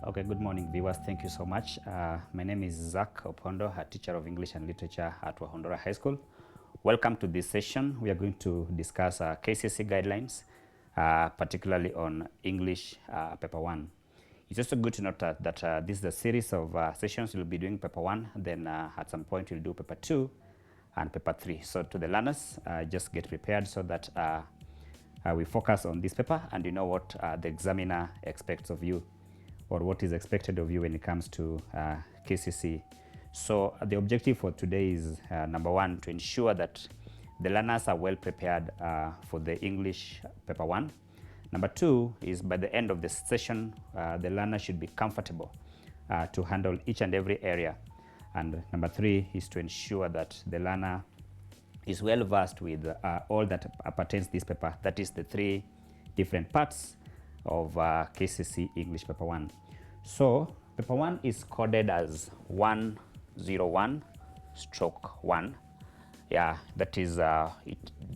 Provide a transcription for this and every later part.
Okay, good morning, viewers. Thank you so much. My name is Zacch, a teacher of English and Literature at Wahunduru High School. Welcome to this session. We are going to discuss KCSE guidelines, particularly on English Paper 1. It's also good to note that this is a series of sessions. We'll be doing Paper 1, then at some point we'll do Paper 2 and Paper 3. So to the learners, just get prepared so that we focus on this paper and you know what the examiner expects of you, or what is expected of you when it comes to KCSE. So the objective for today is number one, to ensure that the learners are well prepared for the English Paper 1. Number two is by the end of the session, the learner should be comfortable to handle each and every area. And number three is to ensure that the learner is well versed with all that pertains to this paper. That is the three different parts of KCSE English Paper 1. So Paper 1 is coded as 101/1. Yeah, that is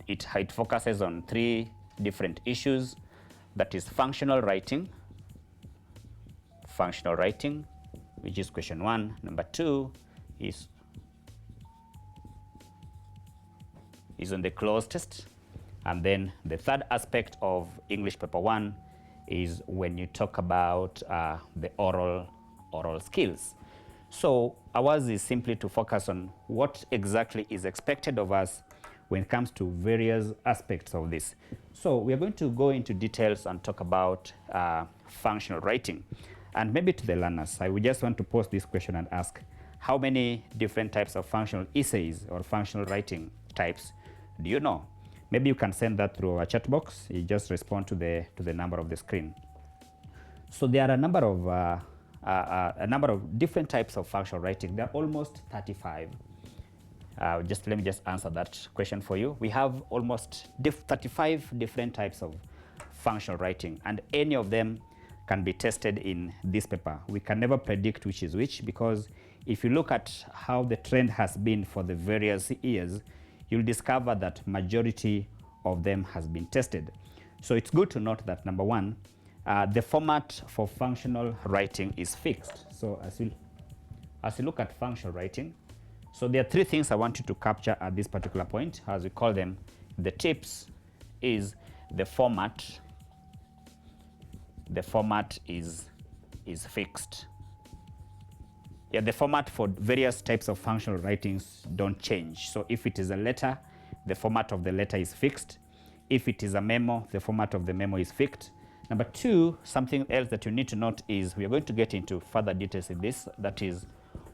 it focuses on three different issues. That is functional writing, which is question 1. Number 2 is on the cloze test. And then the third aspect of English Paper 1 is when you talk about the oral skills. So ours is simply to focus on what exactly is expected of us when it comes to various aspects of this. So we are going to go into details and talk about functional writing. And maybe to the learners, I would just want to pose this question and ask, how many different types of functional essays or functional writing types do you know? Maybe you can send that through our chat box. You just respond to the number of the screen. So there are a number of different types of functional writing. There are almost 35. Let me just answer that question for you. We have almost 35 different types of functional writing, and any of them can be tested in this paper. We can never predict which is which, because if you look at how the trend has been for the various years, you'll discover that majority of them has been tested. So it's good to note that number one, the format for functional writing is fixed. So as you look at functional writing, so there are three things I want you to capture at this particular point, as we call them. The tips is the format. The format is fixed. Yeah, the format for various types of functional writings don't change. So if it is a letter, the format of the letter is fixed. If it is a memo, the format of the memo is fixed. Number two, something else that you need to note is we are going to get into further details in this, that is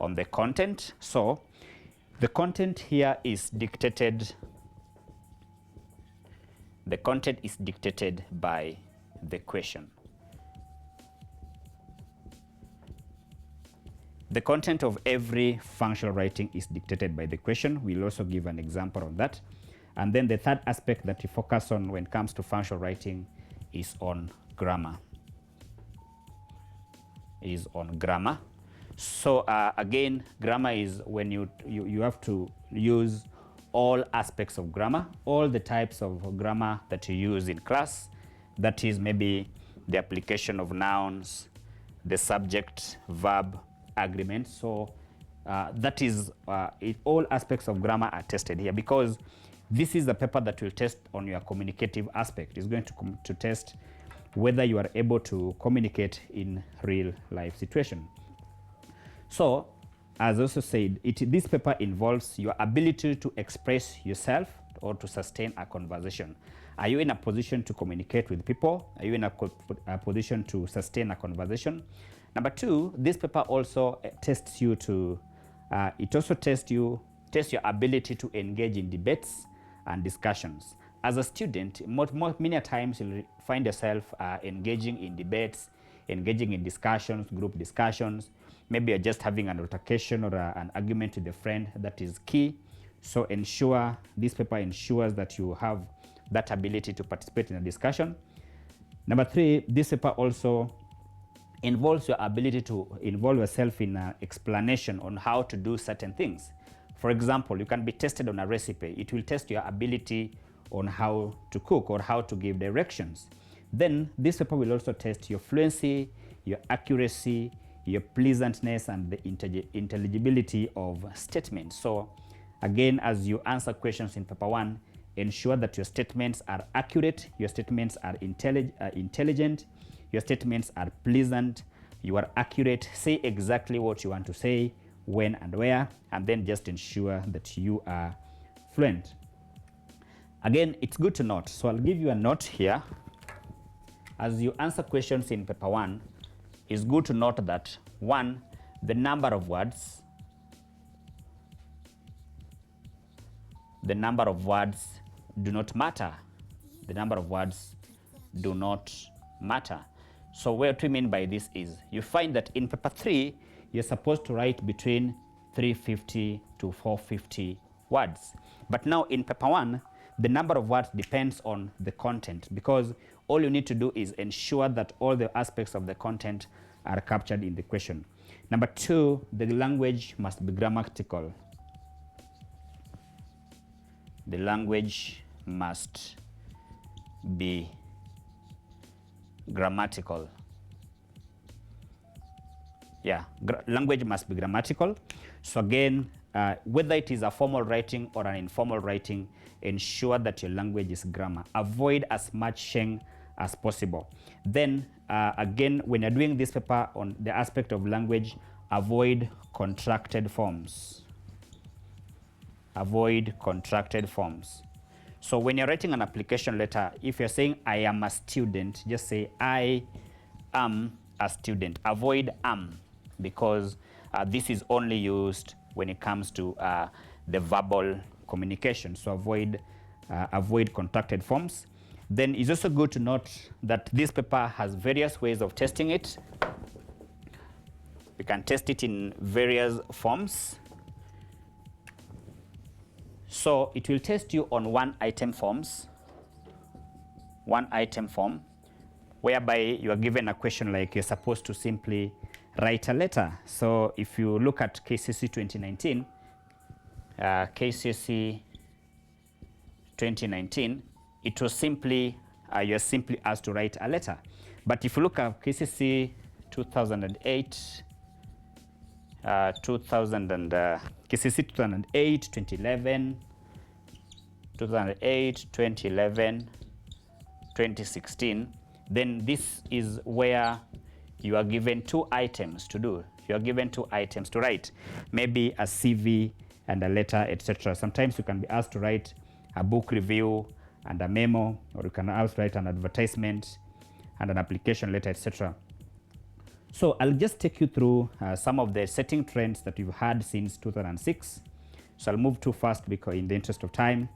on the content. So the content here is dictated. The content is dictated by the question. The content of every functional writing is dictated by the question. We'll also give an example of that. And then the third aspect that we focus on when it comes to functional writing is on grammar. So again, grammar is when you have to use all aspects of grammar, all the types of grammar that you use in class. That is maybe the application of nouns, the subject, verb, agreement. So that is all aspects of grammar are tested here, because this is the paper that will test on your communicative aspect. It's going to test whether you are able to communicate in real life situation. So as also said, this paper involves your ability to express yourself or to sustain a conversation. Are you in a position to communicate with people? Are you in a position to sustain a conversation? Number two, this paper also tests you to, tests your ability to engage in debates and discussions. As a student, many times you'll find yourself engaging in debates, engaging in discussions, group discussions. Maybe you're just having an altercation or an argument with a friend. That is key. So this paper ensures that you have that ability to participate in a discussion. Number three, this paper also involves your ability to involve yourself in an explanation on how to do certain things. For example, you can be tested on a recipe. It will test your ability on how to cook or how to give directions. Then this paper will also test your fluency your accuracy, your pleasantness, and the intelligibility of statements. So again, as you answer questions in paper 1, ensure that your statements are accurate, your statements are intelligent, your statements are pleasant, you are accurate, say exactly what you want to say, when and where, and then just ensure that you are fluent. Again, it's good to note. So I'll give you a note here. As you answer questions in paper 1, it's good to note that 1, the number of words do not matter. The number of words do not matter. So what we mean by this is, you find that in paper 3, you're supposed to write between 350 to 450 words. But now in paper 1, the number of words depends on the content, because all you need to do is ensure that all the aspects of the content are captured in the question. Number 2, the language must be grammatical. The language must be grammatical. Yeah, language must be grammatical. So again, whether it is a formal writing or an informal writing, ensure that your language is grammar. Avoid as much sheng as possible. Then again, when you're doing this paper on the aspect of language, avoid contracted forms. Avoid contracted forms. So when you're writing an application letter, if you're saying I am a student, just say I am a student. Avoid am, because this is only used when it comes to the verbal communication. So avoid contracted forms. Then it's also good to note that this paper has various ways of testing it. We can test it in various forms. So it will test you on one item form, whereby you are given a question like you're supposed to simply write a letter. So if you look at KCSE 2019, KCSE 2019, it was simply, you're simply asked to write a letter. But if you look at KCSE 2008, KCSE 2008, 2011, 2016, then this is where you are given 2 items to do. You are given 2 items to write, maybe a CV and a letter, etc. Sometimes you can be asked to write a book review and a memo, or you can also write an advertisement and an application letter, etc. So I'll just take you through some of the setting trends that we've had since 2006. So I'll move too fast because in the interest of time.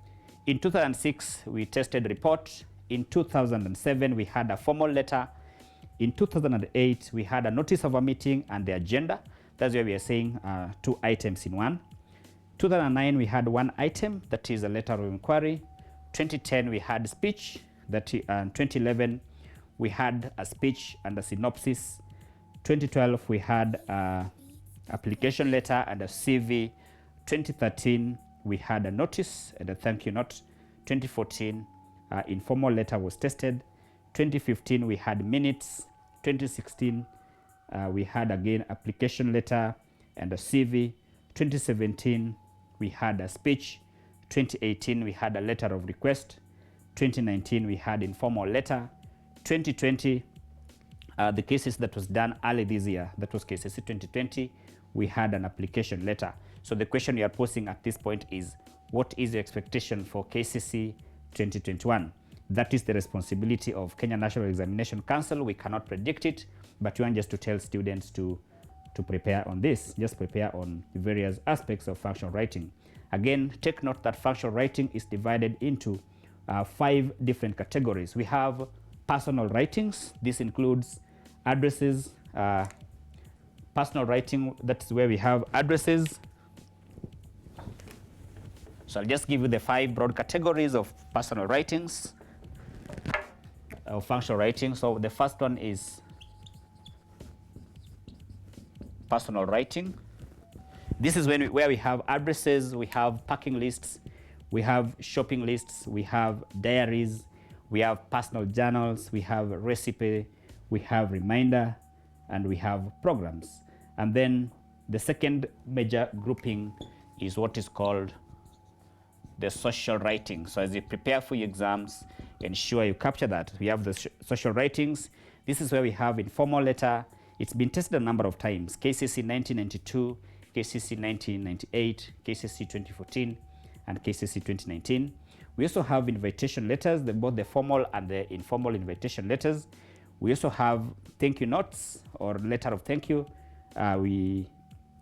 In 2006, we tested report. In 2007, we had a formal letter. In 2008, we had a notice of a meeting and the agenda. That's where we are saying 2 items in one. 2009, we had 1 item, that is a letter of inquiry. 2010, we had speech. 2011, we had a speech and a synopsis. 2012, we had application letter and a CV. 2013, we had a notice and a thank you note. 2014, informal letter was tested. 2015, we had minutes. 2016, we had again application letter and a CV. 2017, we had a speech. 2018, we had a letter of request. 2019, we had informal letter. 2020, the cases that was done early this year, that was KCSE 2020, we had an application letter. So the question you are posing at this point is, what is your expectation for KCSE 2021? That is the responsibility of Kenya National Examination Council. We cannot predict it, but we want just to tell students to prepare on this. Just prepare on the various aspects of functional writing. Again, take note that functional writing is divided into 5 different categories. We have personal writings. This includes addresses. Personal writing, that's where we have addresses. So I'll just give you the 5 broad categories of personal writings, of functional writing. So the first one is personal writing. This is where we have addresses, we have packing lists, we have shopping lists, we have diaries, we have personal journals, we have recipe, we have reminder, and we have programs. And then the second major grouping is what is called the social writing. So as you prepare for your exams, ensure you capture that. We have the social writings. This is where we have informal letter. It's been tested a number of times. KCSE 1992, KCSE 1998, KCSE 2014, and KCSE 2019. We also have invitation letters, both the formal and the informal invitation letters. We also have thank you notes or letter of thank you. KCSE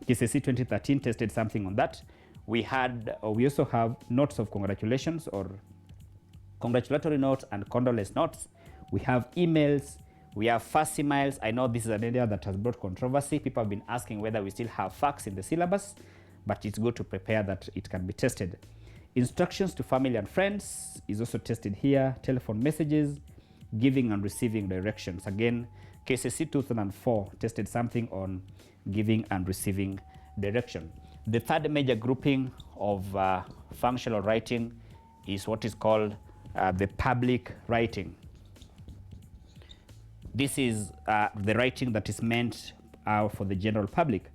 2013 tested something on that. We also have notes of congratulations or congratulatory notes and condolence notes. We have emails. We have fax emails. I know this is an area that has brought controversy. People have been asking whether we still have fax in the syllabus, but it's good to prepare that it can be tested. Instructions to family and friends is also tested here. Telephone messages, giving and receiving directions. Again, KCSE 2004 tested something on giving and receiving direction. The third major grouping of functional writing is what is called the public writing. This is the writing that is meant for the general public.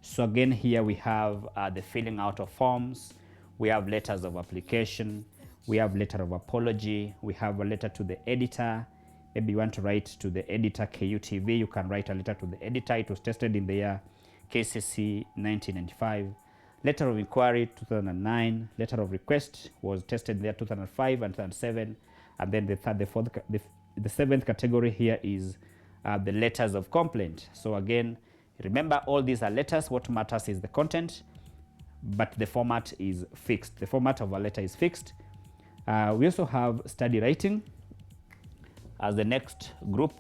So again, here we have the filling out of forms. We have letters of application. We have letter of apology. We have a letter to the editor. Maybe you want to write to the editor, KUTV. You can write a letter to the editor. It was tested in the year KCSE 1995. Letter of inquiry 2009. Letter of request was tested there 2005 and 2007. And then the seventh category here is the letters of complaint. So again, remember all these are letters. What matters is the content, but the format is fixed. The format of a letter is fixed. We also have study writing as the next group.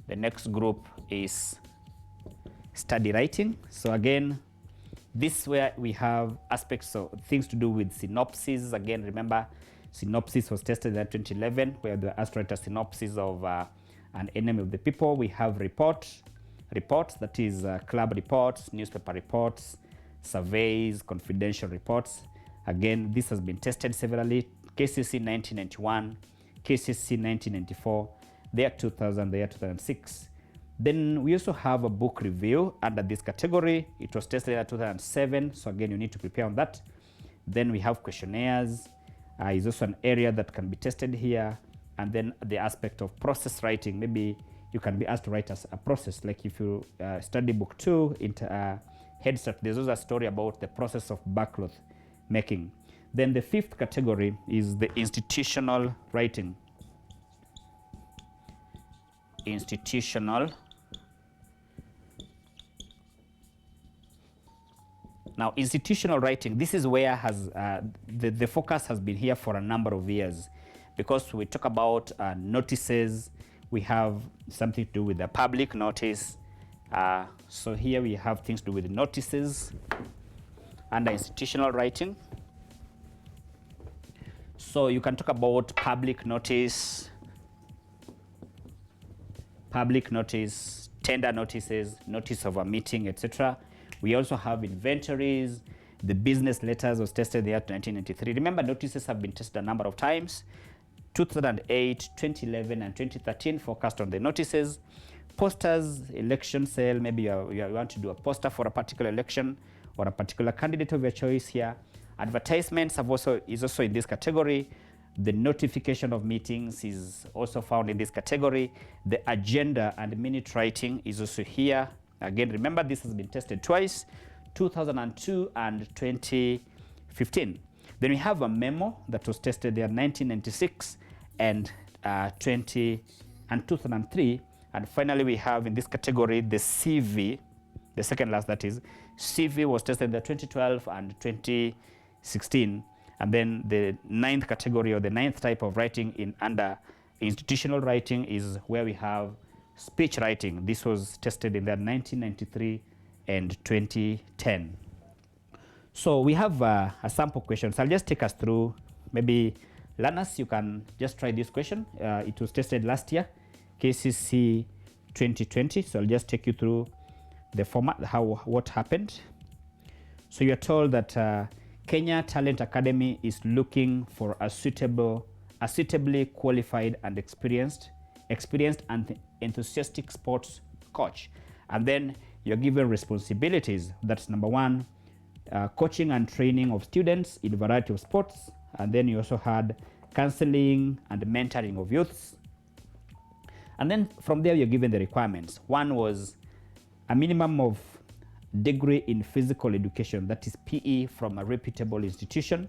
The next group is study writing. So again, this is where we have aspects of things to do with synopsis. Again, remember, synopsis was tested in 2011, where they asked to write a synopsis of an enemy of the people. We have reports, that is club reports, newspaper reports, surveys, confidential reports. Again, this has been tested severally. KCSE 1991, KCSE 1994, there 2000, there 2006. Then we also have a book review under this category. It was tested in 2007, so again, you need to prepare on that. Then we have questionnaires. Is also an area that can be tested here. And then the aspect of process writing. Maybe you can be asked to write a process, like if you study book 2, Head Start, there's also a story about the process of backcloth making. Then the fifth category is the institutional writing. Institutional. Now, institutional writing, this is where the focus has been here for a number of years, because we talk about notices. We have something to do with the public notice. So here we have things to do with notices under institutional writing. So you can talk about public notice, tender notices, notice of a meeting, etc. We also have inventories. The business letters was tested there in 1993. Remember, notices have been tested a number of times. 2008, 2011, and 2013 focused on the notices. Posters, election sale, maybe you want to do a poster for a particular election or a particular candidate of your choice here. Advertisements is also in this category. The notification of meetings is also found in this category. The agenda and minute writing is also here. Again, remember, this has been tested twice, 2002 and 2015. Then we have a memo that was tested there 1996 and 2003. And finally, we have in this category the CV, the second last, that is, CV was tested there 2012 and 2016. And then the ninth category, or the ninth type of writing under institutional writing, is where we have speech writing. This was tested in the 1993 and 2010. So we have a sample question. So I'll just take us through. Maybe learners, you can just try this question. It was tested last year, KCSE 2020. So I'll just take you through the format, what happened. So you're told that Kenya Talent Academy is looking for a suitably qualified and experienced experienced and enthusiastic sports coach. And then you're given responsibilities. That's number one, coaching and training of students in a variety of sports. And then you also had counseling and mentoring of youths. And then from there, you're given the requirements. One was a minimum of degree in physical education, that is PE, from a reputable institution,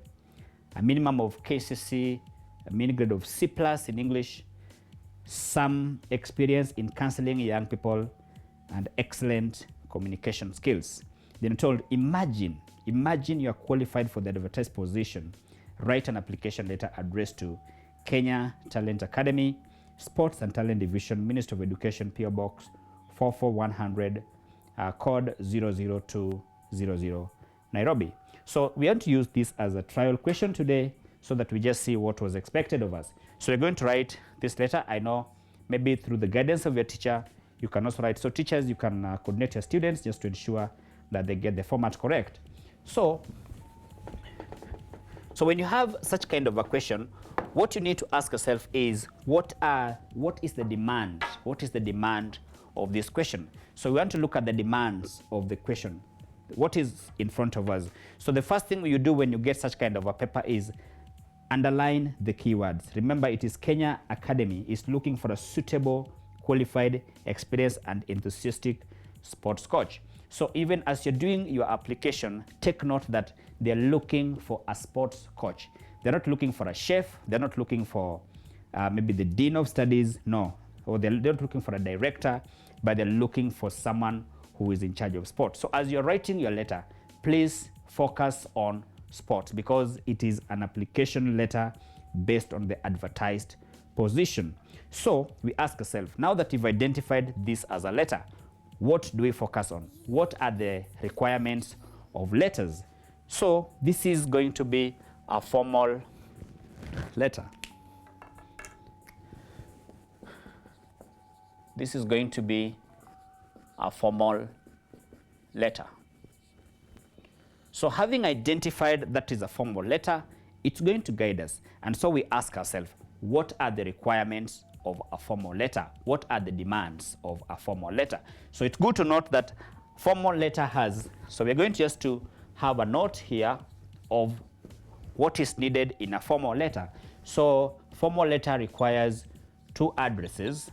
a minimum of K.C.S.E, a mini grade of C+ in English, some experience in counseling young people, and excellent communication skills. Then told, imagine you are qualified for the advertised position. Write an application letter addressed to Kenya Talent Academy, Sports and Talent Division, Ministry of Education, PO Box 44100, code 00200, Nairobi. So we want to use this as a trial question today so that we just see what was expected of us. So you're going to write this letter. I know maybe through the guidance of your teacher, you can also write. So teachers, you can coordinate your students just to ensure that they get the format correct. So when you have such kind of a question, what you need to ask yourself is, what is the demand? What is the demand of this question? So we want to look at the demands of the question. What is in front of us? So the first thing you do when you get such kind of a paper is underline the keywords. Remember, it is Kenya Academy is looking for a suitable, qualified, experienced, and enthusiastic sports coach. So even as you're doing your application, take note that they're looking for a sports coach. They're not looking for a chef. They're not looking for maybe the dean of studies. No. Or they're not looking for a director, but they're looking for someone who is in charge of sports. So as you're writing your letter, please focus on sports because it is an application letter based on the advertised position. So we ask ourselves, now that you've identified this as a letter, what do we focus on? What are the requirements of letters? So this is going to be a formal letter. This is going to be a formal letter. So having identified that is a formal letter, it's going to guide us. And so we ask ourselves, what are the requirements of a formal letter? What are the demands of a formal letter? So it's good to note that formal letter has, so we're going to just to have a note here of what is needed in a formal letter. So formal letter requires 2 addresses.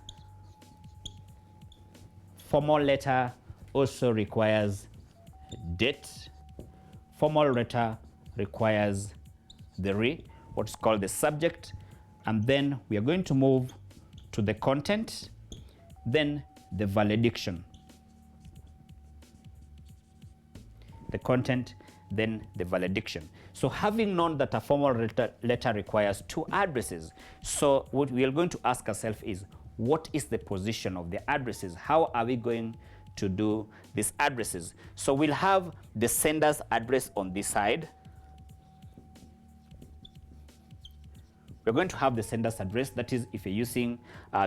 Formal letter also requires date. Formal letter requires what's called the subject, and then we are going to move to the content, then the valediction. The content, then the valediction. So having known that a formal letter requires 2 addresses, so what we are going to ask ourselves is, what is the position of the addresses? How are we going to do these addresses? So we'll have the sender's address on this side. We're going to have the sender's address, that is if you're using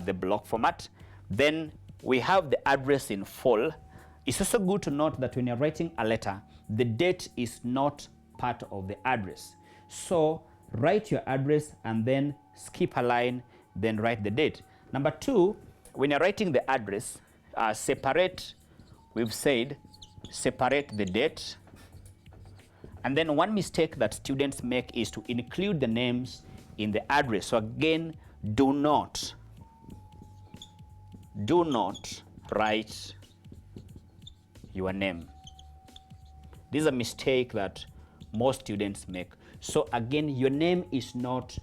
the block format. Then we have the address in full. It's also good to note that when you're writing a letter, the date is not part of the address. So write your address and then skip a line, then write the date. Number 2, when you're writing the address, separate, we've said, separate the date. And then one mistake that students make is to include the names in the address. So again, do not write your name. This is a mistake that most students make. So again, your name is not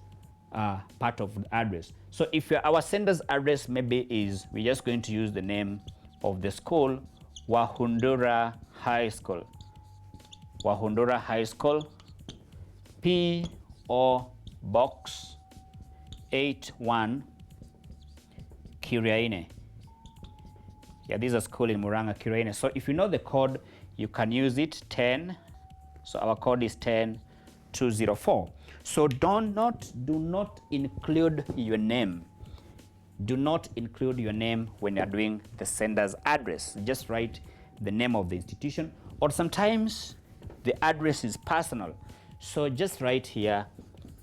part of the address. So if our sender's address maybe is, we're just going to use the name of the school, Wahunduru High School. Wahunduru High School, P.O. Box 81, Kiriaini. Yeah, this is a school in Murang'a, Kiriaini. So if you know the code, you can use it, 10. So our code is 10204. So do not include your name. Do not include your name when you're doing the sender's address. Just write the name of the institution, or sometimes the address is personal. So just write here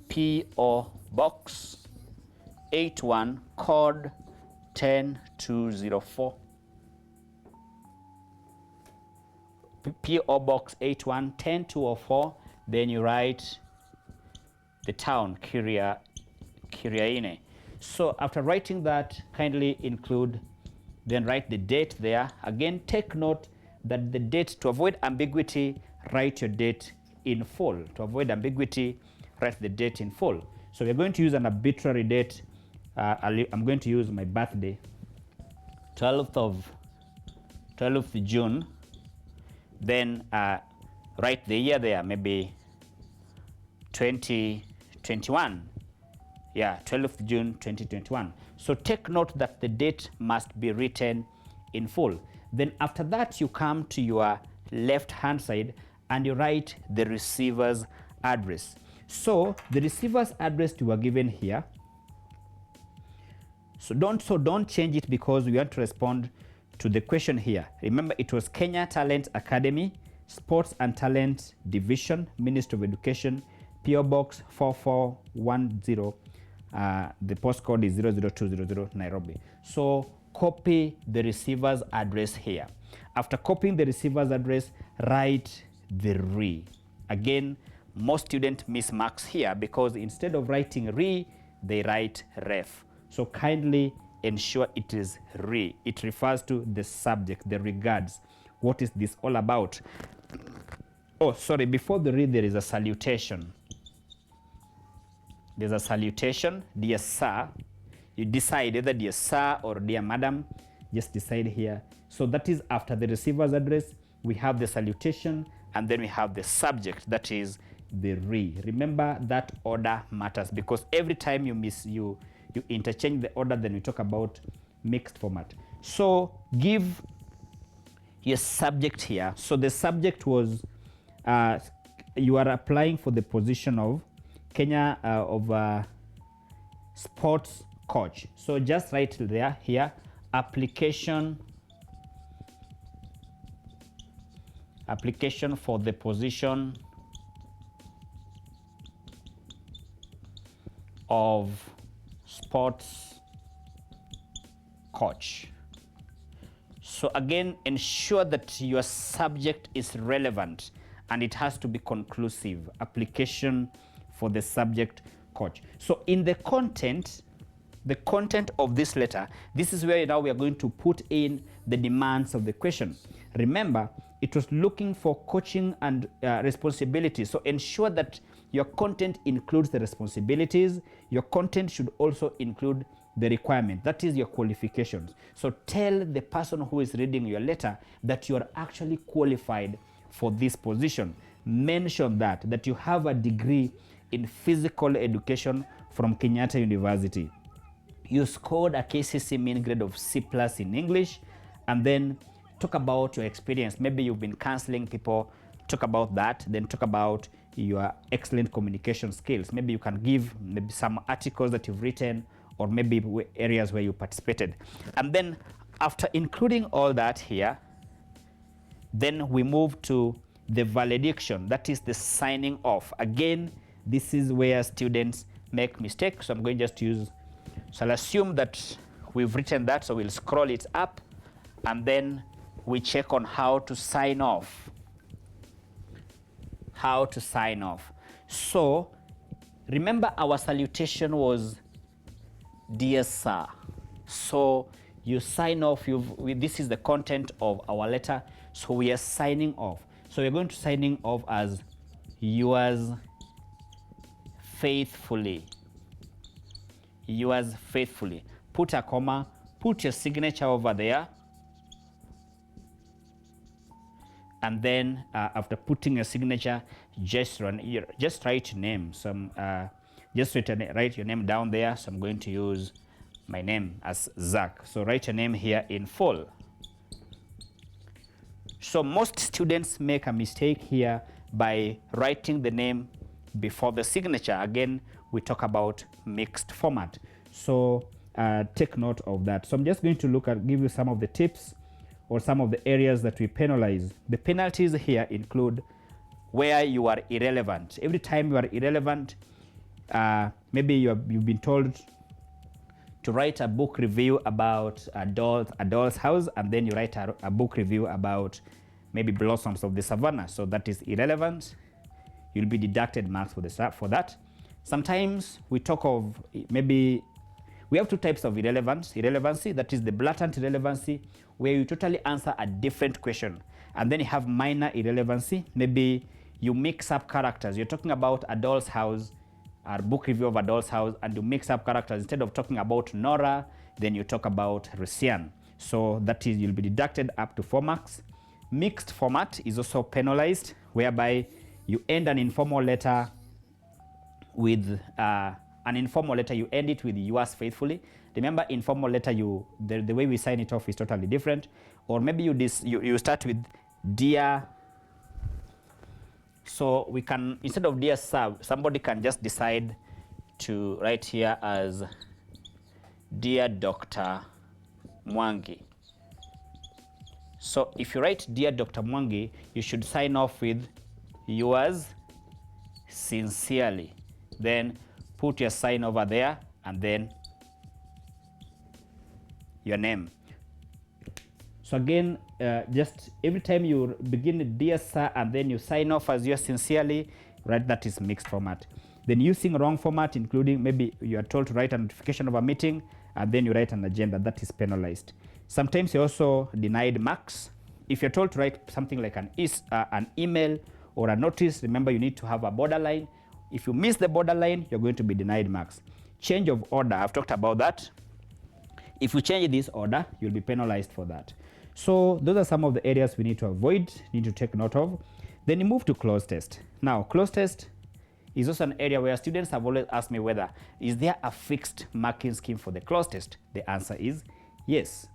P.O. Box 81, code 10204. PO Box 81 10204. Then you write the town, Kiriaine. So after writing that, kindly include, then write the date there. Again, take note that the date, to avoid ambiguity, write your date in full. To avoid ambiguity, write the date in full. So we're going to use an arbitrary date. I'm going to use my birthday, 12th of June. Then write the year there, maybe 2021. Yeah, 12th June 2021. So take note that the date must be written in full. Then after that, you come to your left hand side and you write the receiver's address. So the receiver's address you are given here. So don't change it because we want to respond to the question here. Remember, it was Kenya Talent Academy, Sports and Talent Division, Ministry of Education, PO Box 4410. The postcode is 00200 Nairobi. So copy the receiver's address here. After copying the receiver's address, write the re. Again, most students miss marks here because instead of writing re, they write ref. So kindly ensure it is re. It refers to the subject, the regards. What is this all about? Oh, sorry, before the re, there is a salutation. There's a salutation, dear sir. You decide either dear sir or dear madam. Just decide here. So that is after the receiver's address. We have the salutation and then we have the subject, that is the re. Remember that order matters because every time you interchange the order, then we talk about mixed format. So give your subject here. So the subject was you are applying for the position of Kenya sports coach. So just write there here, application for the position of sports coach. So again, ensure that your subject is relevant and it has to be conclusive. Application for the subject coach. So in the content of this letter, this is where now we are going to put in the demands of the question. Remember, it was looking for coaching and responsibilities. So ensure that your content includes the responsibilities. Your content should also include the requirement, that is your qualifications. So tell the person who is reading your letter that you are actually qualified for this position. Mention that you have a degree in physical education from Kenyatta University. You scored a K.C.S.E mean grade of C+ in English, and then talk about your experience. Maybe you've been counseling people, talk about that, then talk about your excellent communication skills. Maybe you can give maybe some articles that you've written or maybe areas where you participated. And then after including all that here, then we move to the valediction, that is the signing off. Again, this is where students make mistakes. So I'm going just to use, so I'll assume that we've written that, so we'll scroll it up and then we check on how to sign off. How to sign off. So remember our salutation was dear sir. So you sign off, this is the content of our letter, so we are signing off. So we're going to signing off as yours faithfully. Yours faithfully. Put a comma, put your signature over there. And then after putting your signature, just write your name. Just write your name down there. So I'm going to use my name as Zacch. So write your name here in full. So most students make a mistake here by writing the name before the signature. Again, we talk about mixed format. So take note of that. So I'm just going to give you some of the tips or some of the areas that we penalize. The penalties here include where you are irrelevant. Every time you are irrelevant, maybe you've been told to write a book review about a doll's house, and then you write a book review about maybe Blossoms of the Savannah. So that is irrelevant. You'll be deducted marks for that. Sometimes we talk of maybe we have two types of irrelevancy. That is the blatant irrelevancy, where you totally answer a different question. And then you have minor irrelevancy. Maybe you mix up characters. You're talking about a doll's house, a book review of a doll's house, and you mix up characters. Instead of talking about Nora, then you talk about Rusian. So that is, you'll be deducted up to 4 marks. Mixed format is also penalized, whereby you end an informal letter with you end it with yours faithfully. Remember, informal letter, the way we sign it off is totally different. Or maybe you start with dear. So we can, instead of dear sir, somebody can just decide to write here as dear Dr. Mwangi. So if you write dear Dr. Mwangi, you should sign off with yours sincerely. Then put your sign over there, and then your name. So again, just every time you begin with dear sir and then you sign off as yours sincerely, right, that is mixed format. Then using wrong format, including maybe you are told to write a notification of a meeting and then you write an agenda, that is penalized. Sometimes you're also denied marks. If you're told to write something like an email or a notice, remember you need to have a borderline. If you miss the borderline, you're going to be denied marks. Change of order, I've talked about that. If you change this order, you'll be penalized for that. So those are some of the areas we need to avoid, need to take note of. Then you move to cloze test. Now, cloze test is also an area where students have always asked me whether, is there a fixed marking scheme for the cloze test? The answer is yes.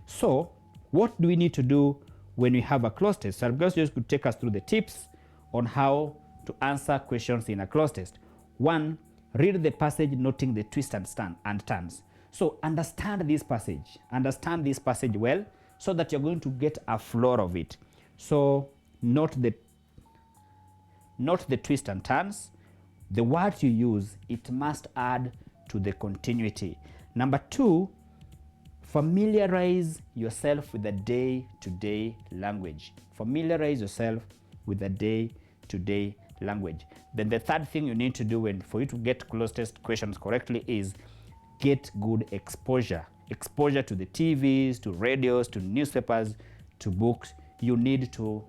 So what do we need to do when we have a cloze test? So I'm just going to take us through the tips on how to answer questions in a cloze test. 1, read the passage, noting the twists and turns. So understand this passage well, so that you're going to get a flow of it. So note the twists and turns. The words you use, it must add to the continuity. Number 2, familiarize yourself with the day-to-day language. Familiarize yourself with the day-to-day language. Then the third thing you need to do for you to get cloze test questions correctly is get good exposure. Exposure to the TVs, to radios, to newspapers, to books. You need to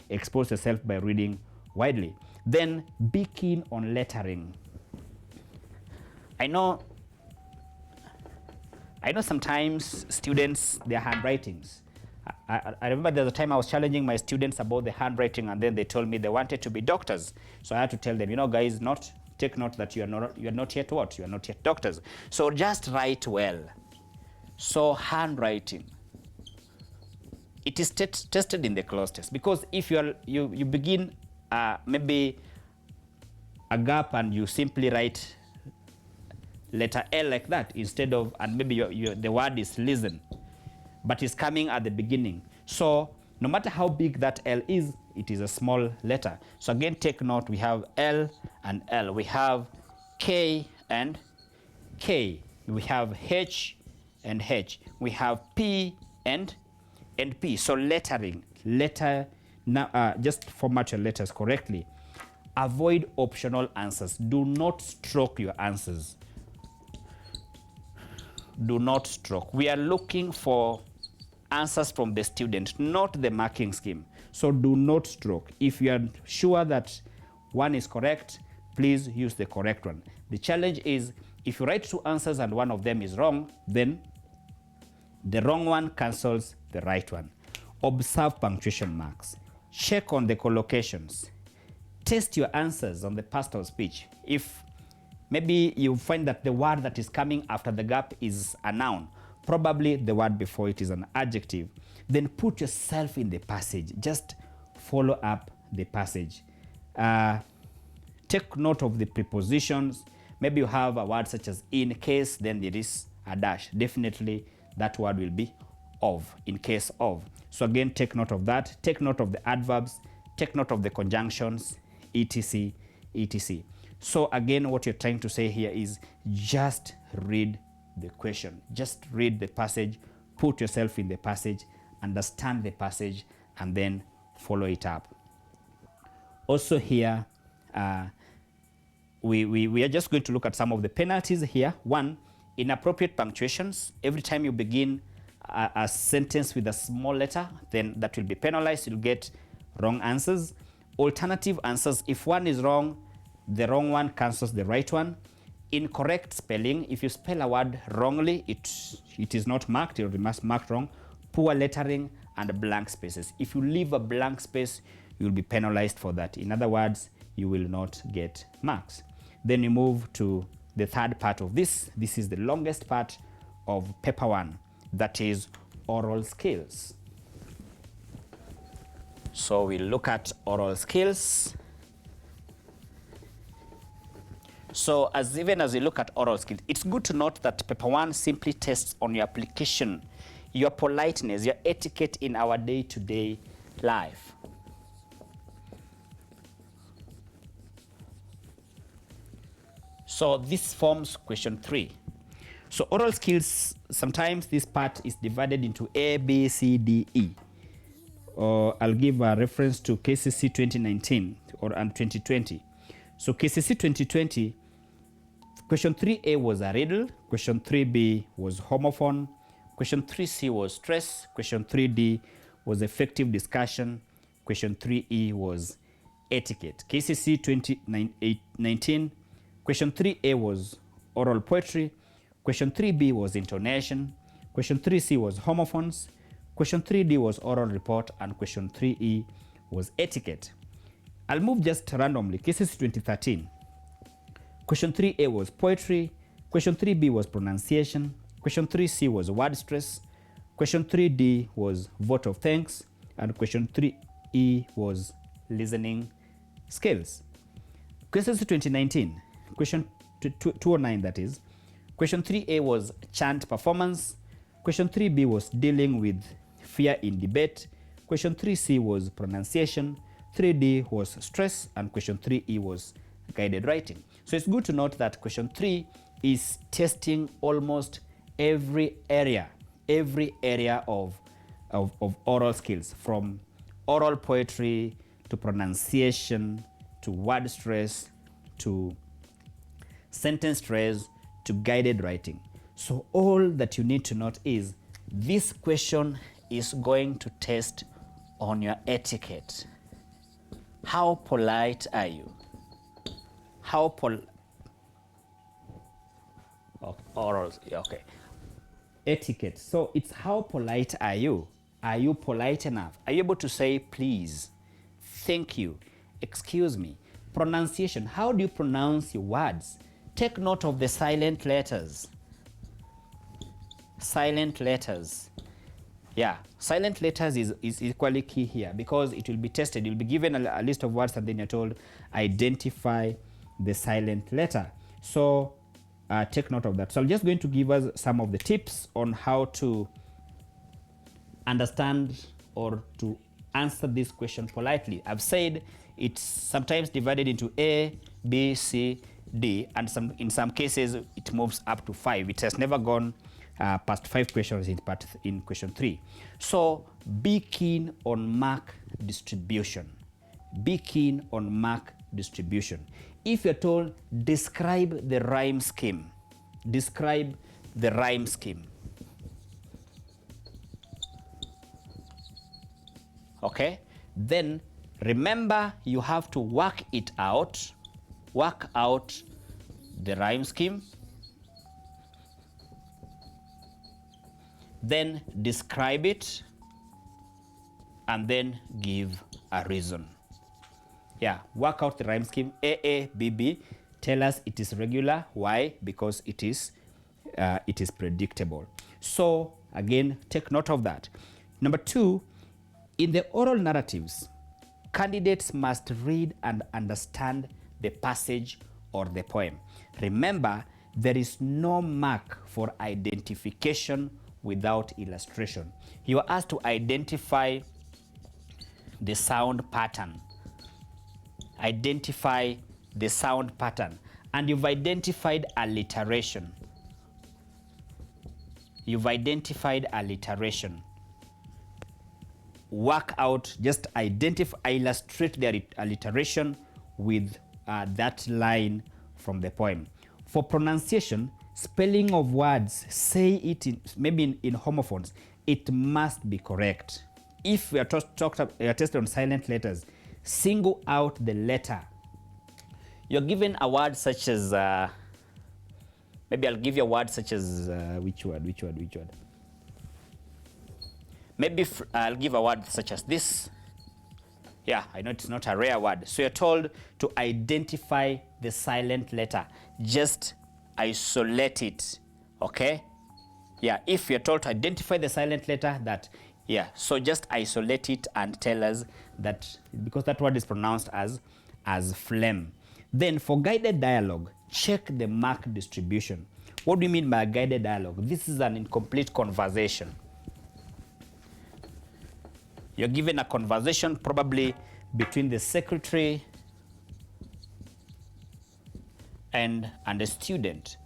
expose yourself by reading widely. Then be keen on lettering. I know sometimes students, their handwritings. I remember there's a time I was challenging my students about the handwriting, and then they told me they wanted to be doctors. So I had to tell them, guys, take note that you are not yet what? You are not yet doctors. So just write well. So handwriting, it is tested in the cloze test, because if you begin maybe a gap and you simply write letter L like that instead of, and maybe the word is listen, but it's coming at the beginning. So no matter how big that L is, it is a small letter. So again, take note, we have L and L. We have K and K. We have H and H. We have P and P. So lettering, just format your letters correctly. Avoid optional answers. Do not stroke your answers. Do not stroke. We are looking for answers from the student, not the marking scheme. So do not stroke. If you are sure that one is correct, please use the correct one. The challenge is, if you write 2 answers and one of them is wrong, then the wrong one cancels the right one. Observe punctuation marks. Check on the collocations. Test your answers on the past of speech. If maybe you find that the word that is coming after the gap is a noun, probably the word before it is an adjective, then put yourself in the passage. Just follow up the passage. Take note of the prepositions. Maybe you have a word such as in case, then there is a dash. Definitely that word will be of, in case of. So again, take note of that. Take note of the adverbs. Take note of the conjunctions, etc., etc. So again, what you're trying to say here is just read the question. Just read the passage, put yourself in the passage, understand the passage, and then follow it up. Also here, we are just going to look at some of the penalties here. One, inappropriate punctuations. Every time you begin a sentence with a small letter, then that will be penalized. You'll get wrong answers. Alternative answers. If one is wrong, the wrong one cancels the right one. Incorrect spelling. If you spell a word wrongly, it is not marked. It will be marked wrong. Poor lettering and blank spaces. If you leave a blank space, you will be penalized for that. In other words, you will not get marks. Then you move to the third part of this. This is the longest part of paper 1. That is oral skills. So we'll look at oral skills. So even as we look at oral skills, it's good to note that paper 1 simply tests on your application, your politeness, your etiquette in our day-to-day life. So this forms question 3. So oral skills, sometimes this part is divided into A, B, C, D, E. I'll give a reference to K.C.S.E 2019 and 2020. So K.C.S.E 2020, question 3A was a riddle, question 3B was homophone, question 3C was stress, question 3D was effective discussion, question 3E was etiquette. K.C.S.E 2019, question 3A was oral poetry, question 3B was intonation, question 3C was homophones, question 3D was oral report, and question 3E was etiquette. I'll move just randomly. K.C.S.E 2013. Question 3A was poetry, question 3B was pronunciation, question 3C was word stress, question 3D was vote of thanks, and question 3E was listening skills. K.C.S.E 2019, question 209 that is. Question 3A was chant performance, question 3B was dealing with fear in debate, question 3C was pronunciation, 3D was stress, and question 3E was guided writing. So it's good to note that question 3 is testing almost every area of oral skills, from oral poetry to pronunciation to word stress to sentence stress to guided writing. So all that you need to note is this question is going to test on your etiquette. How polite are you? How oral, okay. Etiquette. So it's how polite are you? Are you polite enough? Are you able to say please, thank you, excuse me? Pronunciation. How do you pronounce your words? Take note of the silent letters. Silent letters. Yeah, silent letters is equally key here because it will be tested. You'll be given a list of words and then you're told identify the silent letter. So take note of that. So I'm just going to give us some of the tips on how to understand or to answer this question politely. I've said it's sometimes divided into A, B, C, D, and in some cases it moves up to 5. It has never gone past 5 questions in question 3. So be keen on mark distribution. Be keen on mark distribution. If you're told describe the rhyme scheme, describe the rhyme scheme. Okay, then remember you have to work it out, work out the rhyme scheme, then describe it, and then give a reason. Yeah, work out the rhyme scheme. A, B, B. Tell us it is regular. Why? Because it is predictable. So again, take note of that. Number 2, in the oral narratives, candidates must read and understand the passage or the poem. Remember, there is no mark for identification without illustration. You are asked to identify the sound pattern. Identify the sound pattern. And you've identified alliteration. you've identified alliteration. Work out, just identify, illustrate the alliteration with that line from the poem. For pronunciation, spelling of words, say it in, maybe in homophones, it must be correct. If we are tested on silent letters, single out the letter. You're given a word such as, maybe I'll give you a word such as, which word? Maybe I'll give a word such as this. Yeah, I know it's not a rare word. So you're told to identify the silent letter. Just isolate it, okay? Yeah, if you're told to identify the silent letter, that, yeah, so just isolate it and tell us that, because that word is pronounced as phlegm. Then for guided dialogue, check the mark distribution. What do you mean by a guided dialogue? This is an incomplete conversation. You're given a conversation probably between the secretary and the student.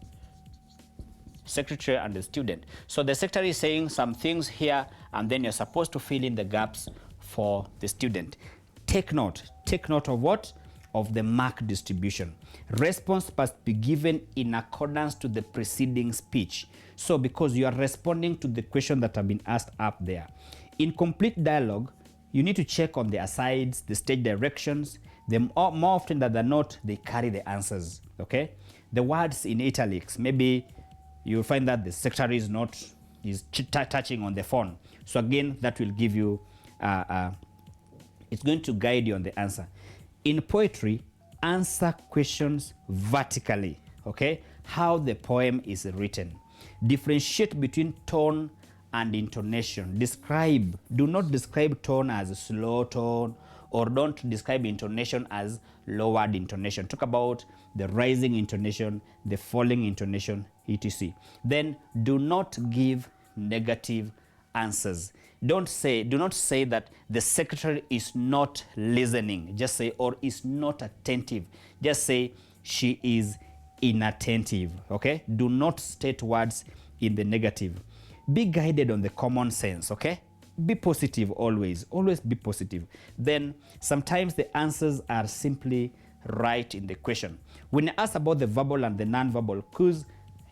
Secretary and the student. So the secretary is saying some things here, and then you're supposed to fill in the gaps for the student. Take note of what? Of the mark distribution. Response must be given in accordance to the preceding speech. So because you are responding to the question that have been asked up there. In complete dialogue, you need to check on the asides, the stage directions. More often than not, they carry the answers, okay? The words in italics, maybe you'll find that the secretary is touching on the phone. So again, that will give you, it's going to guide you on the answer. In poetry, answer questions vertically, okay? How the poem is written. Differentiate between tone and intonation. Do not describe tone as a slow tone, or don't describe intonation as lowered intonation. Talk about the rising intonation, the falling intonation, etc. Then do not give negative answers. Do not say that the secretary is not listening. Just say, or is not attentive. Just say she is inattentive, okay? Do not state words in the negative. Be guided on the common sense, okay? Be positive always. Always be positive. Then sometimes the answers are simply right in the question. When you ask about the verbal and the non-verbal cues,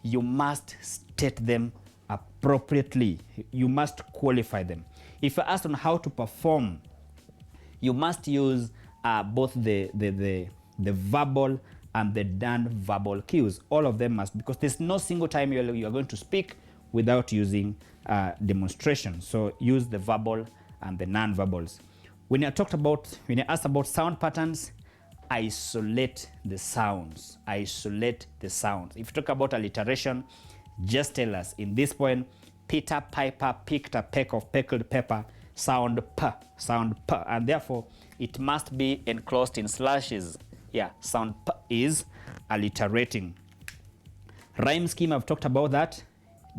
you must state them appropriately. You must qualify them. If you're asked on how to perform, you must use both the verbal and the non-verbal cues. All of them must, because there's no single time you're going to speak without using demonstration. So use the verbal and the non-verbals. When you're asked about sound patterns, isolate the sounds. Isolate the sounds. If you talk about alliteration, just tell us, in this poem, Peter Piper picked a peck of pickled pepper, sound P, and therefore it must be enclosed in slashes. Yeah, sound P is alliterating. Rhyme scheme, I've talked about that.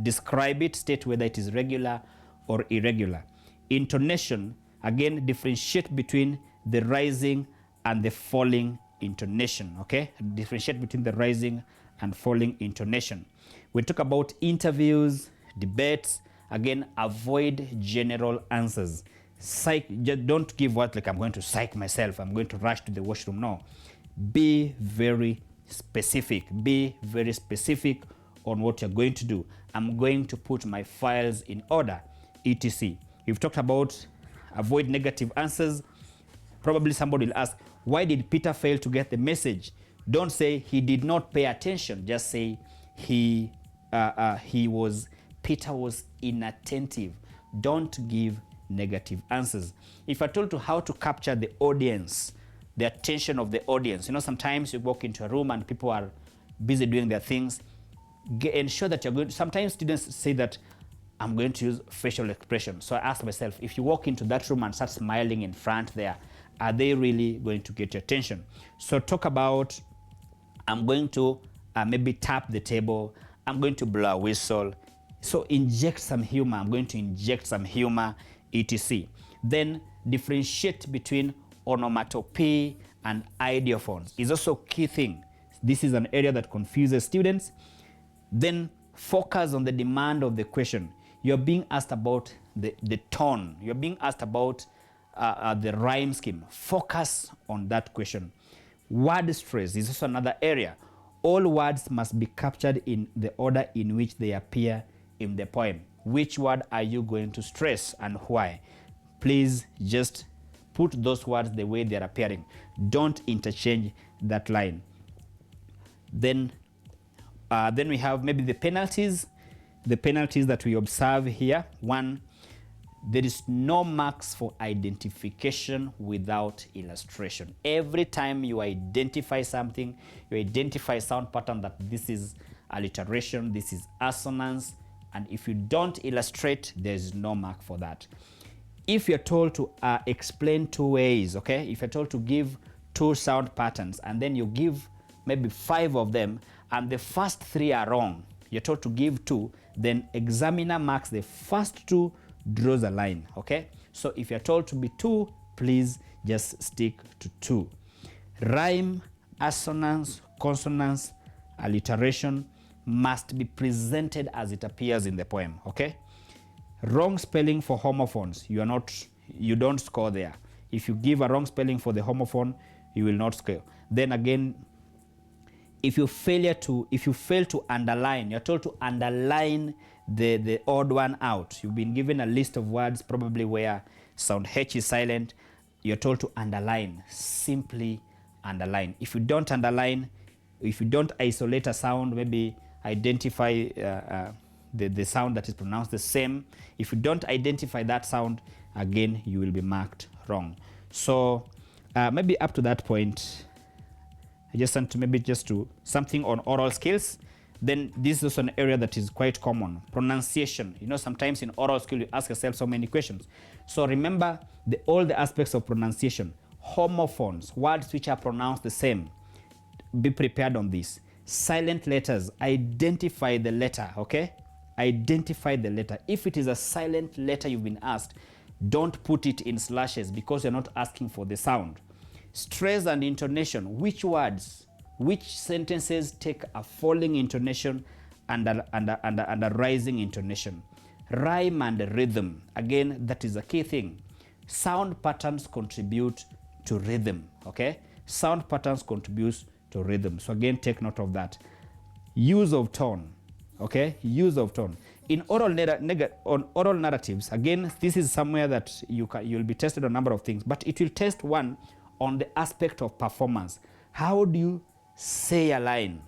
Describe it, state whether it is regular or irregular. Intonation, again, differentiate between the rising and the falling intonation, okay? Differentiate between the rising and falling intonation. We talk about interviews, debates, again, avoid general answers. Don't give what, like, I'm going to psych myself, I'm going to rush to the washroom. No. Be very specific. Be very specific on what you're going to do. I'm going to put my files in order, etc. You've talked about avoid negative answers. Probably somebody will ask, why did Peter fail to get the message? Don't say he did not pay attention. Just say Peter was inattentive. Don't give negative answers. If you're told to how to capture the audience, the attention of the audience, sometimes you walk into a room and people are busy doing their things. Ensure that you're going. Sometimes students say that I'm going to use facial expression. So I ask myself, if you walk into that room and start smiling in front there, are they really going to get your attention? So talk about, I'm going to maybe tap the table, I'm going to blow a whistle. So inject some humor, I'm going to inject some humor, etc. Then differentiate between onomatopoeia and ideophones is also a key thing. This is an area that confuses students. Then Focus on the demand of the question. You're being asked about the tone. You're being asked about the rhyme scheme. Focus on that question. Word stress is also another area. All words must be captured in the order in which they appear in the poem. Which word are you going to stress and why? Please just put those words the way they're appearing. Don't interchange that line. Then we have maybe the penalties. The penalties that we observe here. One, there is no marks for identification without illustration. Every time you identify something, you identify sound pattern that this is alliteration, this is assonance, and if you don't illustrate, there's no mark for that. If you're told to explain two ways, okay? If you're told to give two sound patterns and then you give maybe 5 of them and the first 3 are wrong, you're told to give 2, then examiner marks the first 2, draws a line, okay? So if you're told to be 2, please just stick to 2. Rhyme, assonance, consonance, alliteration must be presented as it appears in the poem, okay? Wrong spelling for homophones, you don't score there. If you give a wrong spelling for the homophone, you will not score. Then again, if you fail to underline, you're told to underline the odd one out. You've been given a list of words probably where sound H is silent. You're told to underline. Simply underline. If you don't underline, if you don't isolate a sound, maybe identify the sound that is pronounced the same. If you don't identify that sound, again, you will be marked wrong. So maybe up to that point, I just want to maybe just do something on oral skills. Then this is also an area that is quite common. Pronunciation. You know, sometimes in oral skill, you ask yourself so many questions. So remember all the aspects of pronunciation. Homophones, words which are pronounced the same. Be prepared on this. Silent letters, identify the letter, okay? Identify the letter. If it is a silent letter you've been asked, don't put it in slashes because you're not asking for the sound. Stress and intonation, which words, which sentences take a falling intonation and a rising intonation. Rhyme and rhythm, again, that is a key thing. Sound patterns contribute to rhythm, okay? Sound patterns contribute to rhythm. So again, take note of that. Use of tone, okay? Use of tone. In oral narratives, again, this is somewhere that you'll be tested on a number of things, but it will test one on the aspect of performance. How do you say a line?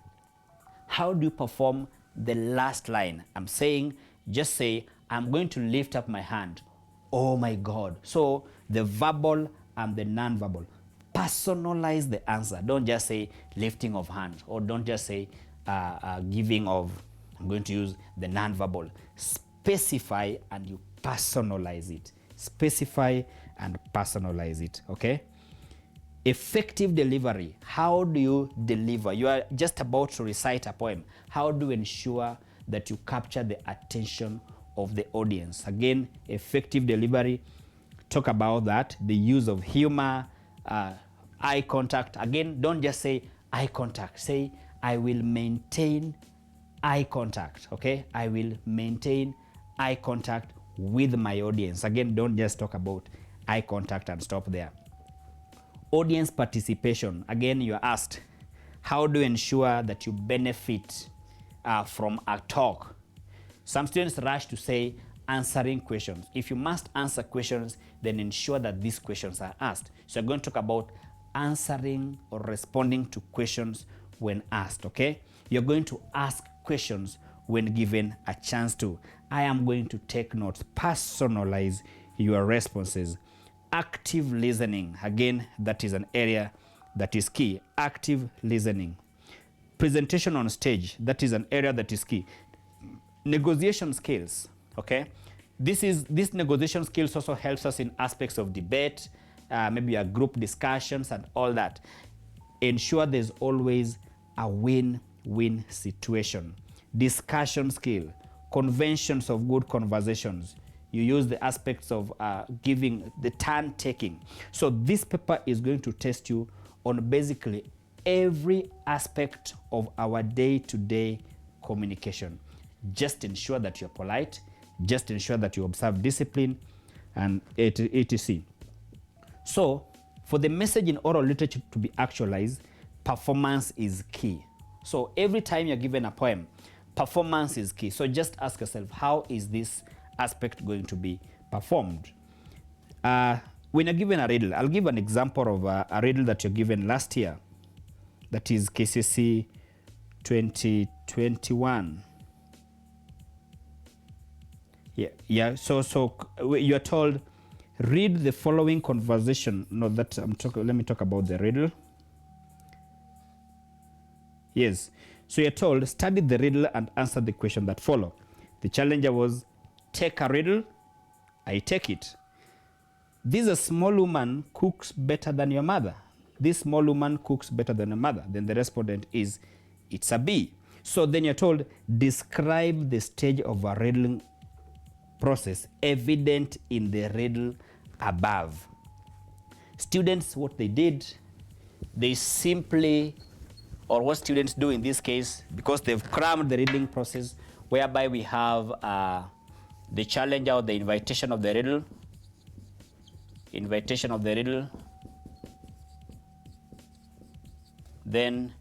How do you perform the last line? I'm saying, just say, I'm going to lift up my hand. Oh my God. So the verbal and the non-verbal. Personalize the answer. Don't just say lifting of hand, or don't just say giving of, I'm going to use the non-verbal. Specify and you personalize it. Specify and personalize it, okay? Effective delivery. How do you deliver? You are just about to recite a poem. How do you ensure that you capture the attention of the audience? Again, effective delivery. Talk about that. The use of humor, eye contact. Again, don't just say eye contact. Say, I will maintain eye contact, okay? I will maintain eye contact with my audience. Again, don't just talk about eye contact and stop there. Audience participation. Again, you are asked, how do you ensure that you benefit from a talk? Some students rush to say answering questions. If you must answer questions, then ensure that these questions are asked. So I'm going to talk about answering or responding to questions when asked, okay? You're going to ask questions when given a chance to. I am going to take notes. Personalize your responses. Active listening. Again, that is an area that is key. Active listening. Presentation on stage. That is an area that is key. Negotiation skills. Okay? This negotiation skills also helps us in aspects of debate, maybe a group discussions and all that. Ensure there's always a win-win situation. Discussion skill. Conventions of good conversations. You use the aspects of giving the turn taking. So this paper is going to test you on basically every aspect of our day-to-day communication. just ensure that you're polite, just ensure that you observe discipline, and etc. So for the message in oral literature to be actualized, performance is key. So every time you're given a poem, performance is key. So just ask yourself, how is this aspect going to be performed? When you're given a riddle, I'll give an example of a riddle that you're given last year. That is KCSE 2021. Yeah. So you're told, read the following conversation. No, that let me talk about the riddle. Yes. So you're told, study the riddle and answer the question that follow. The challenger was, take a riddle, I take it. This small woman cooks better than your mother. This small woman cooks better than your mother. Then the respondent is, it's a bee. So then you're told, describe the stage of a riddling process evident in the riddle above. Students, what they did, they simply, or what students do in this case, because they've crammed the riddling process, whereby we have the challenger or the invitation of the riddle, then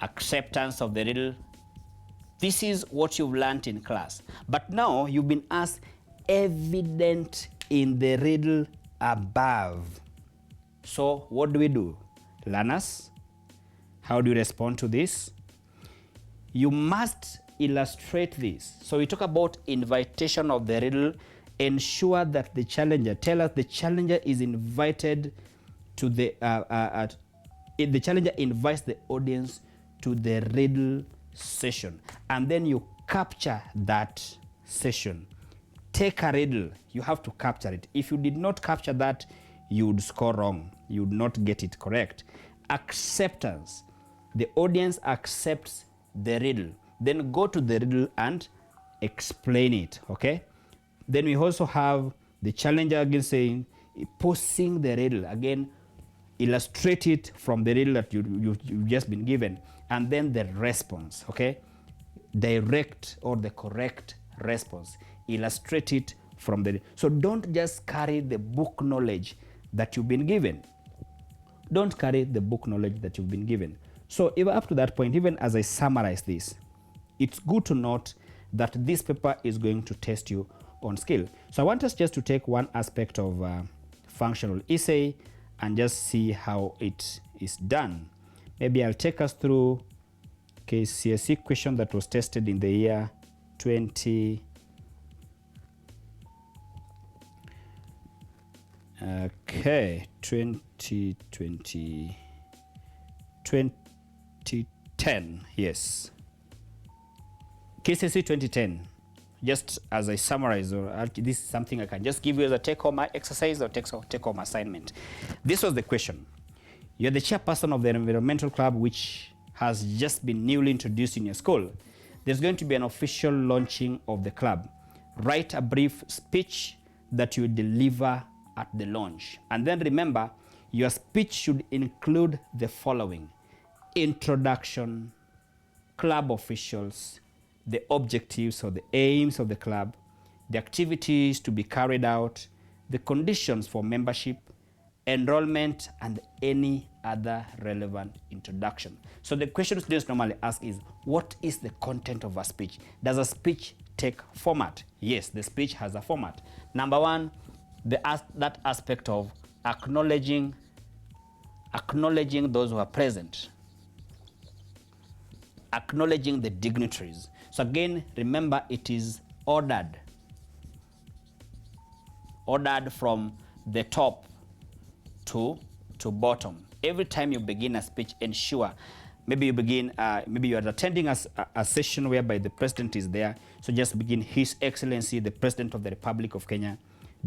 acceptance of the riddle. This is what you've learned in class. But now you've been asked evident in the riddle above. So what do? Learners, how do you respond to this? You must illustrate this. So we talk about invitation of the riddle. Ensure that the challenger, tell us the challenger is invited to the, the challenger invites the audience to the riddle session. And then you capture that session. Take a riddle, you have to capture it. If you did not capture that, you would score wrong. You would not get it correct. Acceptance. The audience accepts the riddle. Then go to the riddle and explain it, okay? Then we also have the challenger again saying, posing the riddle. Again, illustrate it from the riddle that you've just been given. And then the response, okay? Direct or the correct response. Illustrate it from the... So don't just carry the book knowledge that you've been given. Don't carry the book knowledge that you've been given. So even up to that point, even as I summarize this, it's good to note that this paper is going to test you on skill. So I want us just to take one aspect of functional essay and just see how it is done. Maybe I'll take us through KCSE question that was tested in the year 20. Okay, 2020, 2010, yes. KCSE 2010. Just as I summarize, or this is something I can just give you as a take-home exercise or take-home assignment. This was the question. You're the chairperson of the environmental club, which has just been newly introduced in your school. There's going to be an official launching of the club. Write a brief speech that you deliver at the launch. And then remember, your speech should include the following: introduction, club officials, the objectives or the aims of the club, the activities to be carried out, the conditions for membership, enrollment, and any other relevant introduction. So the question students normally ask is, what is the content of a speech? Does a speech take format? Yes, the speech has a format. Number one, that aspect of acknowledging those who are present, acknowledging the dignitaries. So again, remember, it is ordered from the top to bottom. Every time you begin a speech, ensure, maybe you are attending a session whereby the president is there. So just begin, His Excellency, the President of the Republic of Kenya,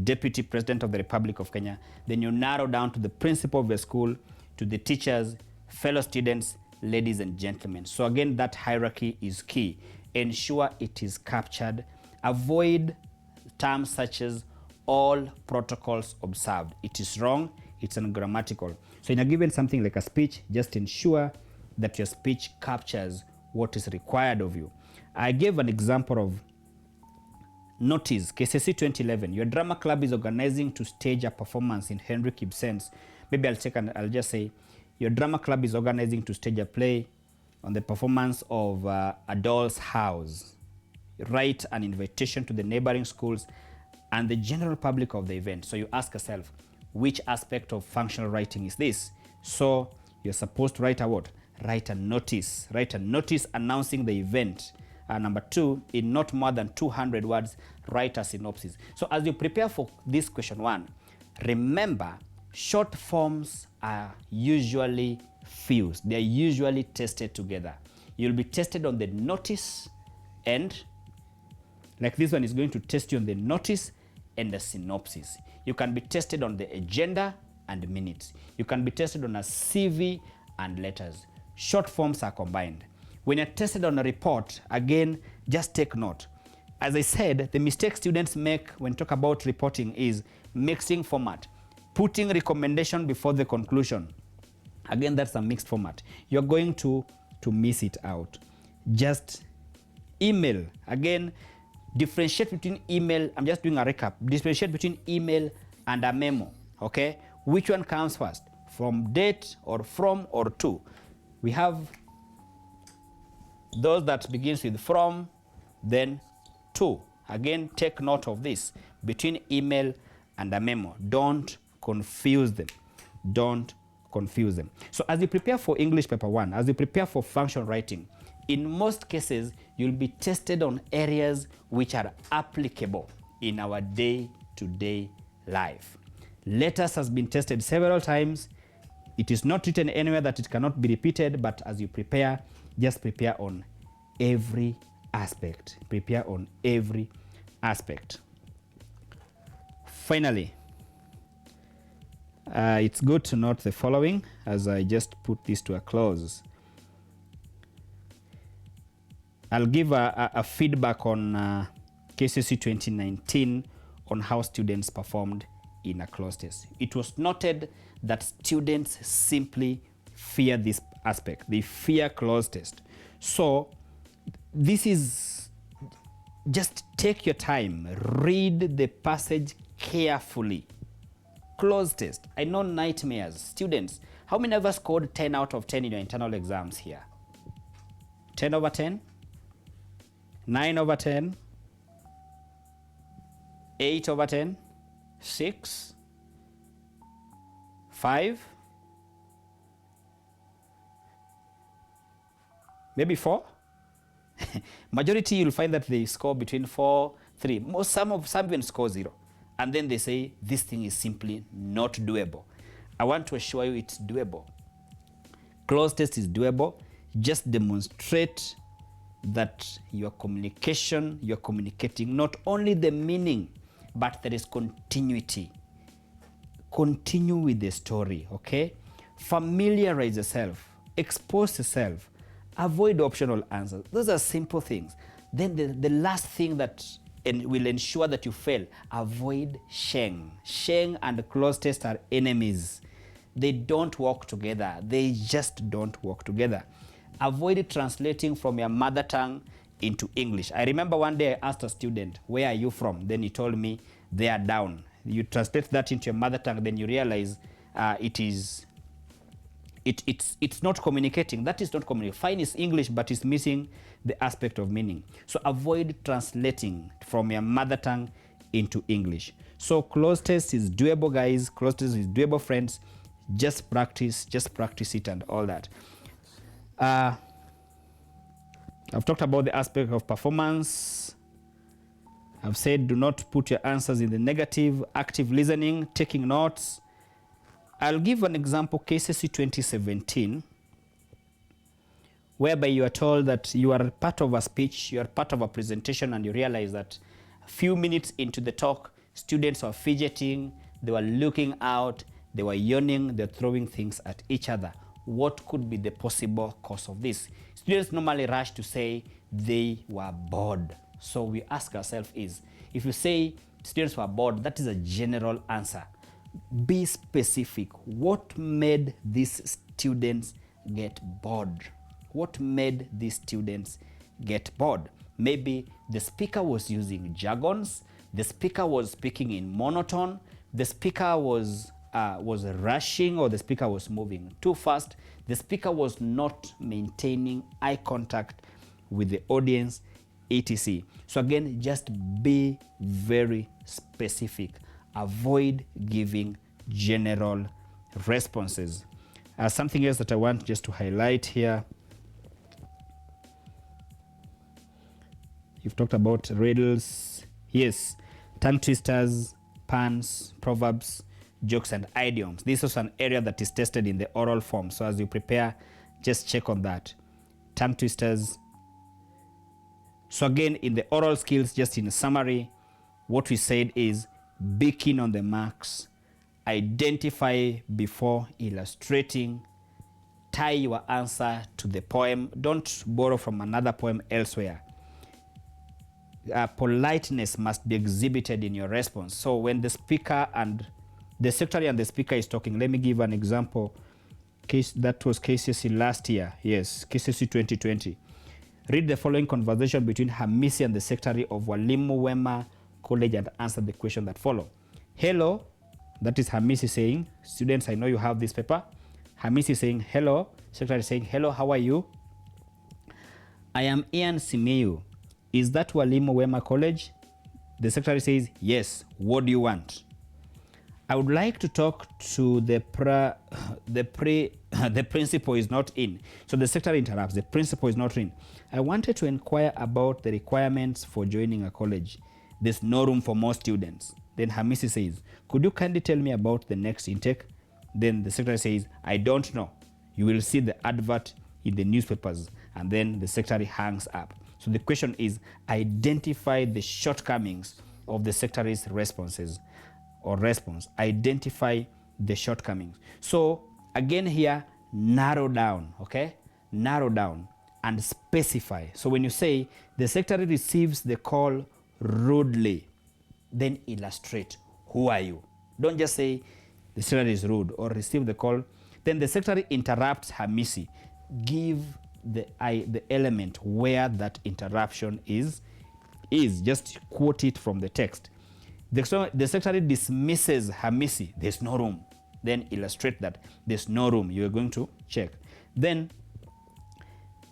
Deputy President of the Republic of Kenya. Then you narrow down to the principal of the school, to the teachers, fellow students, ladies and gentlemen. So again, that hierarchy is key. Ensure it is captured. Avoid terms such as all protocols observed. It is wrong, it's ungrammatical. So in a given something like a speech, just ensure that your speech captures what is required of you. I gave an example of notice, KCSE 2011. Your drama club is organizing to stage a performance in Henrik Ibsen's. Maybe I'll just say, your drama club is organizing to stage a play on the performance of A Doll's House. Write an invitation to the neighboring schools and the general public of the event. So you ask yourself, which aspect of functional writing is this? So you're supposed to write a what? Write a notice. Write a notice announcing the event. Number 2, in not more than 200 words, write a synopsis. So as you prepare for this question 1, remember, short forms are usually fused. They are usually tested together. You'll be tested on the notice, and like this one is going to test you on the notice and the synopsis. You can be tested on the agenda and minutes. You can be tested on a CV and letters. Short forms are combined. When you're tested on a report, again, just take note. As I said, the mistake students make when talk about reporting is mixing format, putting recommendation before the conclusion. Again, that's a mixed format. You're going to miss it out. Just email. Again, differentiate between email. I'm just doing a recap. Differentiate between email and a memo. Okay? Which one comes first? From date or from or to? We have those that begins with from, then to. Again, take note of this. Between email and a memo. Don't confuse them. Don't confuse them. So as you prepare for English paper 1, as you prepare for functional writing, in most cases, you'll be tested on areas which are applicable in our day-to-day life. Letters has been tested several times. It is not written anywhere that it cannot be repeated, but as you prepare, just prepare on every aspect. Prepare on every aspect. Finally, it's good to note the following as I just put this to a close. I'll give a feedback on KCSE 2019 on how students performed in a cloze test. It was noted that students simply fear this aspect. They fear cloze test. So this is, just take your time, read the passage carefully. Cloze test, I know nightmares. Students, how many of us scored 10 out of 10 in your internal exams here? 10 over 10? 9 over 10? 8 over 10? 6? 5? Maybe 4? Majority, you'll find that they score between 4, 3. Some even score 0. And then they say, this thing is simply not doable. I want to assure you it's doable. Cloze test is doable. Just demonstrate that your communication, you're communicating not only the meaning, but there is continuity. Continue with the story, okay? Familiarize yourself, expose yourself, avoid optional answers. Those are simple things. Then the last thing that will ensure that you fail, avoid Sheng. Sheng and cloze test are enemies. They don't work together. They just don't work together. Avoid translating from your mother tongue into English. I remember one day I asked a student, where are you from? Then he told me, they are down. You translate that into your mother tongue, then you realize it's not communicating. That is not communicating. Fine is English, but it's missing the aspect of meaning. So avoid translating from your mother tongue into English. So cloze test is doable, guys. Cloze test is doable, friends. Just practice it and all that. I've talked about the aspect of performance. I've said do not put your answers in the negative, active listening, taking notes. I'll give an example, KCSE 2017, whereby you are told that you are part of a speech, you are part of a presentation, and you realize that a few minutes into the talk, students were fidgeting, they were looking out, they were yawning, they're throwing things at each other. What could be the possible cause of this? Students normally rush to say they were bored. So we ask ourselves is, if you say students were bored, that is a general answer. Be specific. What made these students get bored? What made these students get bored? maybe the speaker was using jargons, the speaker was speaking in monotone, the speaker was rushing, or the speaker was moving too fast, the speaker was not maintaining eye contact with the audience, etc. So again, just be very specific. Avoid giving general responses. Something else that I want just to highlight here. You've talked about riddles. Yes, tongue twisters, puns, proverbs, jokes, and idioms. This is an area that is tested in the oral form. So as you prepare, just check on that. Tongue twisters. So again, in the oral skills, just in summary, what we said is be keen on the marks, identify before illustrating, tie your answer to the poem. Don't borrow from another poem elsewhere. Politeness must be exhibited in your response. So when the speaker and the secretary and the speaker is talking, let me give an example. That was KCSE last year. Yes, KCSE 2020. Read the following conversation between Hamisi and the secretary of Walimu Wema College and answer the question that follow. Hello, that is Hamisi saying, students, I know you have this paper. Hamisi saying, hello. Secretary saying, hello, how are you? I am Ian Simiyu. Is that Walimu Wema College? The secretary says, yes. What do you want? I would like to talk to the principal is not in. So the secretary interrupts. The principal is not in. I wanted to inquire about the requirements for joining a college. There's no room for more students. Then Hamisi says, could you kindly tell me about the next intake? Then the secretary says, I don't know. You will see the advert in the newspapers. And then the secretary hangs up. So the question is, identify the shortcomings of the secretary's responses or response. Identify the shortcomings. So again here, narrow down, okay? Narrow down and specify. So when you say the secretary receives the call rudely, then illustrate. Who are you? Don't just say the secretary is rude or receive the call. Then the secretary interrupts Hamisi. Give the element where that interruption is. Just quote it from the text. The secretary dismisses Hamisi. There's no room. Then illustrate that. There's no room. You're going to check. Then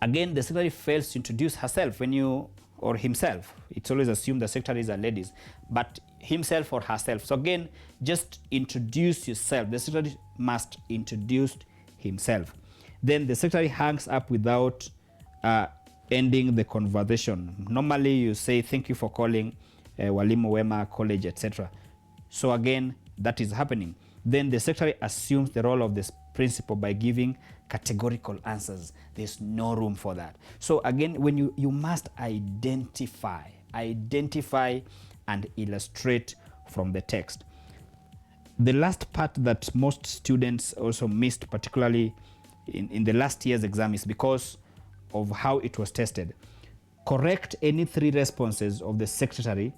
again, the secretary fails to introduce herself or himself. It's always assumed the secretaries are ladies, but himself or herself. So again, just introduce yourself. The secretary must introduce himself. Then the secretary hangs up without ending the conversation. Normally you say, thank you for calling Walimu Wema College, etc. So again, that is happening. Then the secretary assumes the role of the principal by giving categorical answers. There's no room for that. So again, when you must identify and illustrate from the text. The last part that most students also missed, particularly in the last year's exam, is because of how it was tested. Correct any 3 responses of the secretary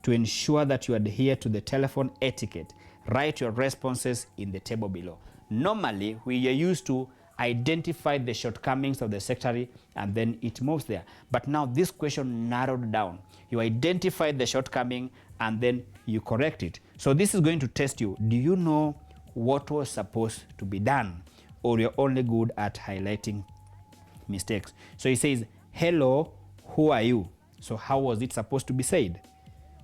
to ensure that you adhere to the telephone etiquette. Write your responses in the table below. Normally, we are used to identify the shortcomings of the secretary and then it moves there. But now this question narrowed down. You identify the shortcoming and then you correct it. So this is going to test you. Do you know what was supposed to be done? Or you're only good at highlighting mistakes? So he says, hello, who are you? So how was it supposed to be said?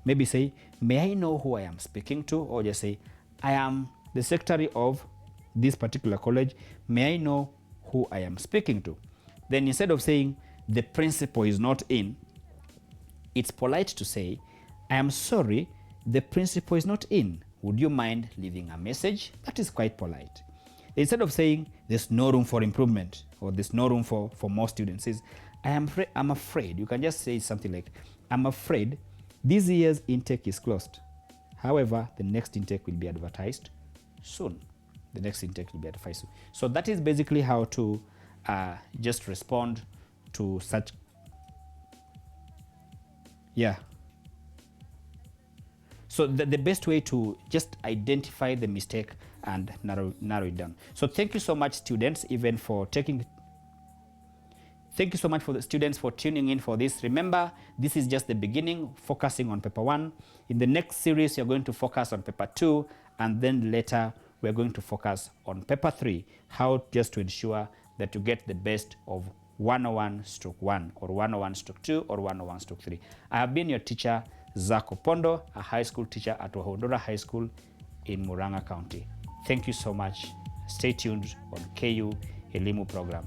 Maybe say, may I know who I am speaking to? Or just say, I am the secretary of this particular college. May I know who I am speaking to? Then instead of saying, the principal is not in, it's polite to say, I am sorry, the principal is not in. Would you mind leaving a message? That is quite polite. Instead of saying, there's no room for improvement, or there's no room for more students, is, I'm afraid. You can just say something like, I'm afraid this year's intake is closed. However, the next intake will be advertised soon. The next intake will be advertised soon. So that is basically how to just respond to such. Yeah. So the best way to just identify the mistake and narrow it down. So thank you so much, students, even for taking Thank you so much for the students for tuning in for this. Remember, this is just the beginning, focusing on paper 1. In the next series, you're going to focus on paper 2, and then later we're going to focus on paper 3, how just to ensure that you get the best of 101/1 or 101/2 or 101/3. I have been your teacher, Zacch Opondo, a high school teacher at Wahunduru High School in Murang'a County. Thank you so much. Stay tuned on KU Elimu program.